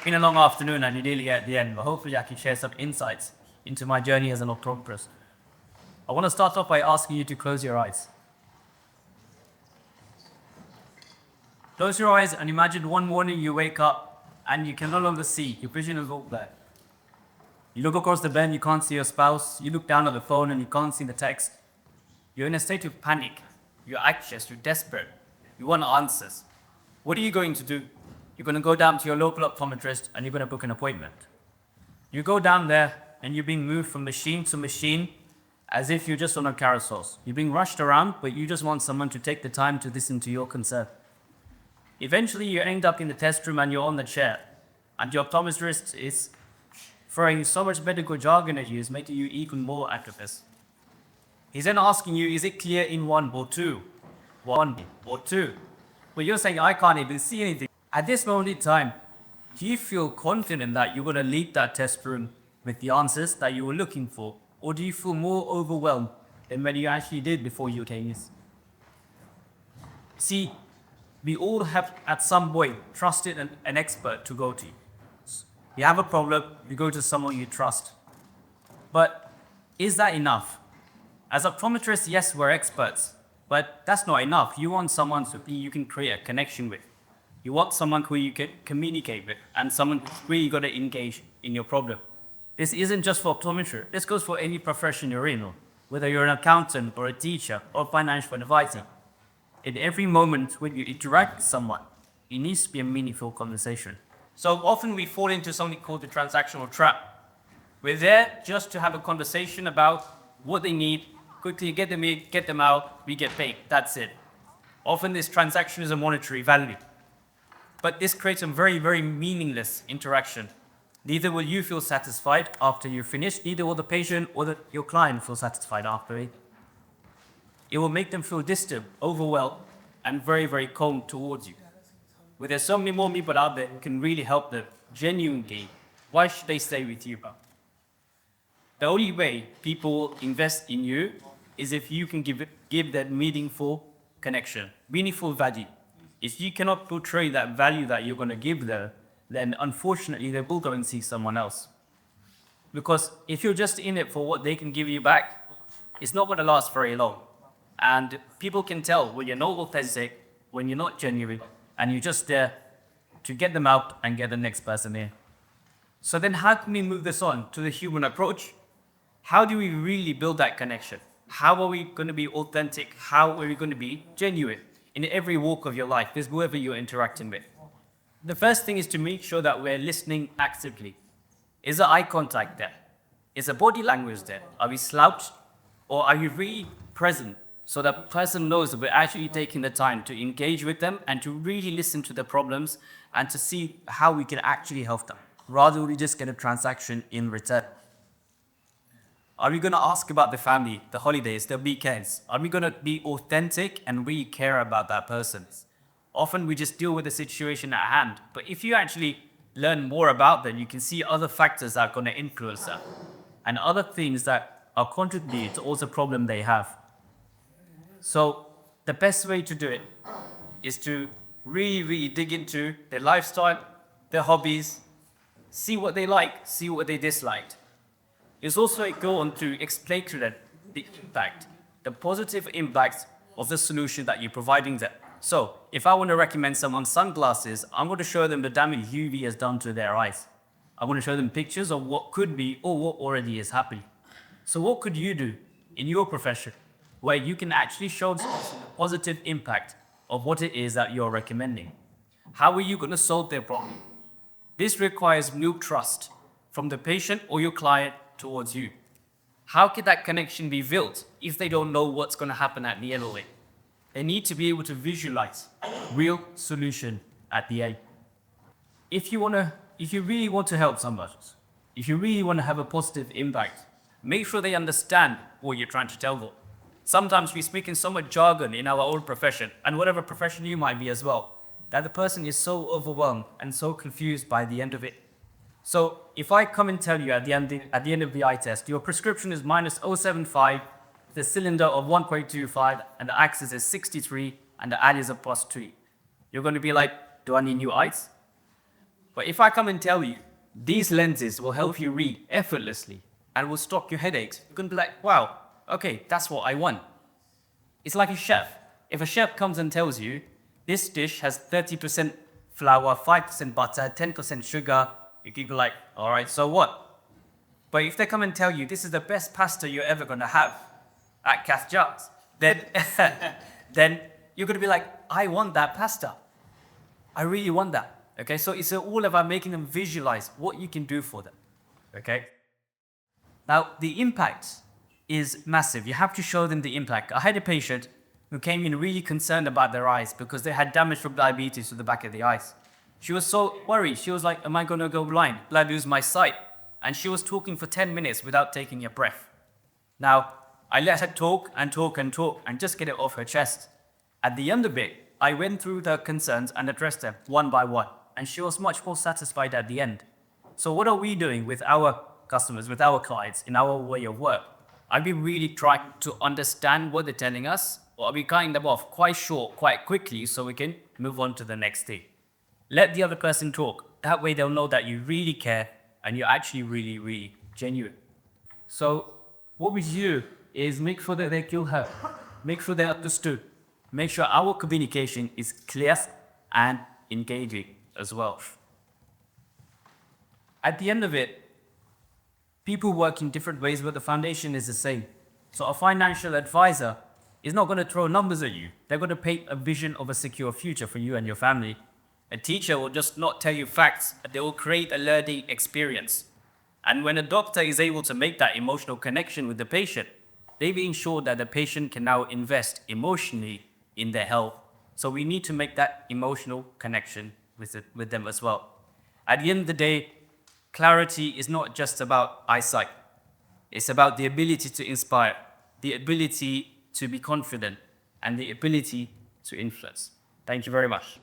been a long afternoon and you're nearly at the end, but hopefully I can share some insights into my journey as an optometrist. I want to start off by asking you to close your eyes. Close your eyes and imagine one morning you wake up and you can no longer see. Your vision is all black. You look across the bed, you can't see your spouse. You look down at the phone and you can't see the text. You're in a state of panic. You're anxious. You're desperate. You want answers. What are you going to do? You're going to go down to your local optometrist and you're going to book an appointment. You go down there and you're being moved from machine to machine as if you're just on a carousel. You're being rushed around, but you just want someone to take the time to listen to your concern. Eventually, you end up in the test room and you're on the chair, and your optometrist is throwing so much medical jargon at you, it's making you even more activist. He's then asking you, is it clear in 1 or 2? 1 or 2? But you're saying, I can't even see anything. At this moment in time, do you feel confident that you're going to leave that test room with the answers that you were looking for? Or do you feel more overwhelmed than when you actually did before you came here? See, we all have at some point trusted an expert to go to. You have a problem, you go to someone you trust. But is that enough? As optometrists, yes, we're experts, but that's not enough. You want someone who you can create a connection with. You want someone who you can communicate with and someone who's really going to engage in your problem. This isn't just for optometry. This goes for any profession you're in, whether you're an accountant or a teacher or financial advisor. In every moment when you interact with someone, it needs to be a meaningful conversation. So often we fall into something called the transactional trap. We're there just to have a conversation about what they need, quickly get them in, get them out, we get paid, that's it. Often this transaction is a monetary value. But this creates a very, very meaningless interaction. Neither will you feel satisfied after you finish, neither will the patient or your client feel satisfied after it. It will make them feel distant, overwhelmed, and very, very cold towards you. Where there's so many more people out there who can really help them genuinely, why should they stay with you? The only way people will invest in you is if you can give that meaningful connection, meaningful value. If you cannot portray that value that you're going to give them, then unfortunately they will go and see someone else. Because if you're just in it for what they can give you back, it's not going to last very long. And people can tell when you're not authentic, when you're not genuine, and you're just there to get them out and get the next person in. So then how can we move this on to the human approach? How do we really build that connection? How are we going to be authentic? How are we going to be genuine in every walk of your life, with whoever you're interacting with? The first thing is to make sure that we're listening actively. Is there eye contact there? Is the body language there? Are we slouched? Or are you really present? So that person knows that we're actually taking the time to engage with them and to really listen to their problems and to see how we can actually help them, rather than we just get a transaction in return. Are we going to ask about the family, the holidays, the weekends? Are we going to be authentic and really care about that person? Often we just deal with the situation at hand, but if you actually learn more about them, you can see other factors that are going to influence that and other things that are contributing towards the problem they have. So the best way to do it is to really, really dig into their lifestyle, their hobbies, see what they like, see what they disliked. It's also a go on to explain to them the impact, the positive impacts of the solution that you're providing them. So if I want to recommend someone sunglasses, I'm going to show them the damage UV has done to their eyes. I'm going to show them pictures of what could be or what already is happening. So what could you do in your profession where you can actually show the positive impact of what it is that you're recommending? How are you going to solve their problem? This requires new trust from the patient or your client towards you. How can that connection be built if they don't know what's going to happen at the end of it? They need to be able to visualize real solution at the end. If you really want to help somebody, if you really want to have a positive impact, make sure they understand what you're trying to tell them. Sometimes we speak in so much jargon in our own profession, and whatever profession you might be as well, that the person is so overwhelmed and so confused by the end of it. So if I come and tell you at the end of the eye test, your prescription is minus 0.75, the cylinder of 1.25, and the axis is 63, and the eye is a plus 3. You're going to be like, do I need new eyes? But if I come and tell you, these lenses will help you read effortlessly and will stop your headaches, you're going to be like, wow, okay, that's what I want. It's like a chef. If a chef comes and tells you, this dish has 30% flour, 5% butter, 10% sugar, you can be like, all right, so what? But if they come and tell you, this is the best pasta you're ever going to have at Kath Jars, then, then you're going to be like, I want that pasta. I really want that. Okay, so it's all about making them visualize what you can do for them. Okay? Now, the impact is massive. You have to show them the impact. I had a patient who came in really concerned about their eyes because they had damage from diabetes to the back of the eyes. She was so worried. She was like, am I going to go blind? Will I lose my sight? And she was talking for 10 minutes without taking a breath. Now, I let her talk and talk and talk and just get it off her chest. At the end of it, I went through the concerns and addressed them one by one. And she was much more satisfied at the end. So what are we doing with our customers, with our clients, in our way of work? Are we really trying to understand what they're telling us? Or are we cutting them off quite short, quite quickly, so we can move on to the next thing? Let the other person talk. That way they'll know that you really care and you're actually really, really genuine. So what we do is make sure that they feel heard. Make sure they're understood. Make sure our communication is clear and engaging as well. At the end of it, people work in different ways, but the foundation is the same. So a financial advisor is not going to throw numbers at you. They're going to paint a vision of a secure future for you and your family. A teacher will just not tell you facts, they will create a learning experience. And when a doctor is able to make that emotional connection with the patient, they've ensured that the patient can now invest emotionally in their health. So we need to make that emotional connection with them as well. At the end of the day, clarity is not just about eyesight. It's about the ability to inspire, the ability to be confident, and the ability to influence. Thank you very much.